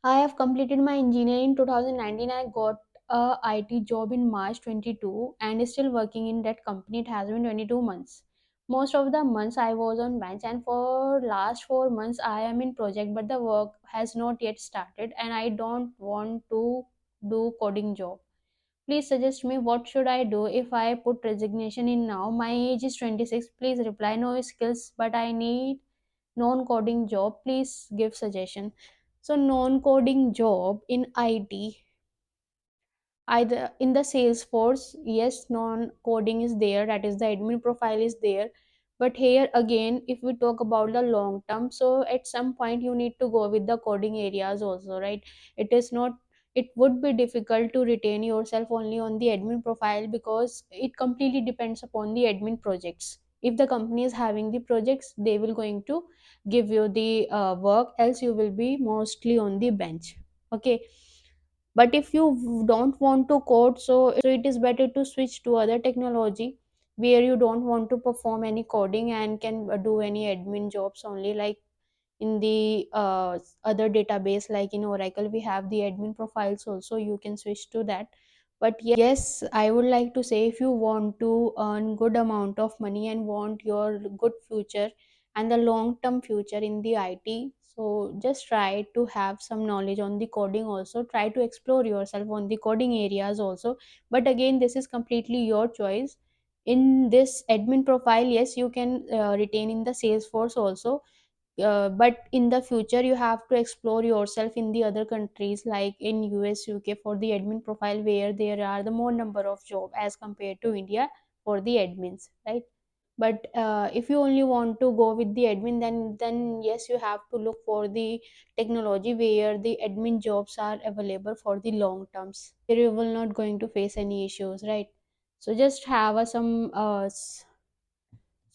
I have completed my engineering in 2019. I got a IT job in March 22 and is still working in that company. It has been 22 months. Most of the months I was on bench, and for last 4 months I am in project, but the work has not yet started and I don't want to do coding job. Please suggest me what should I do if I put resignation in now. My age is 26. Please reply. No skills, but I need non-coding job. Please give suggestion. So non-coding job in IT, either in the Salesforce, yes, non-coding is there. That is the admin profile is there. But here again, if we talk about the long term, so at some point you need to go with the coding areas also, right? It is not. It would be difficult to retain yourself only on the admin profile because it completely depends upon the admin projects. If the company is having the projects, they will going to give you the work, else you will be mostly on the bench. Okay, but if you don't want to code, so it is better to switch to other technology where you don't want to perform any coding and can do any admin jobs only, like in the other database, like in Oracle we have the admin profiles also, you can switch to that. But yes, I would like to say, if you want to earn good amount of money and want your good future and the long term future in the IT, so just try to have some knowledge on the coding also, try to explore yourself on the coding areas also. But again, this is completely your choice. In this admin profile, yes, you can retain in the Salesforce also, but in the future you have to explore yourself in the other countries like in US, UK for the admin profile, where there are the more number of job as compared to India for the admins, right? But if you only want to go with the admin, then yes, you have to look for the technology where the admin jobs are available for the long terms, where you will not going to face any issues, right? So just have so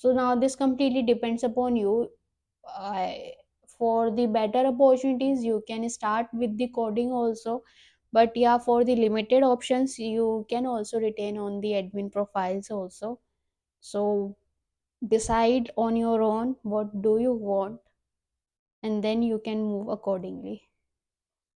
now this completely depends upon you. I, for the better opportunities you can start with the coding also, but yeah, for the limited options you can also retain on the admin profiles also. So decide on your own what do you want, and then you can move accordingly.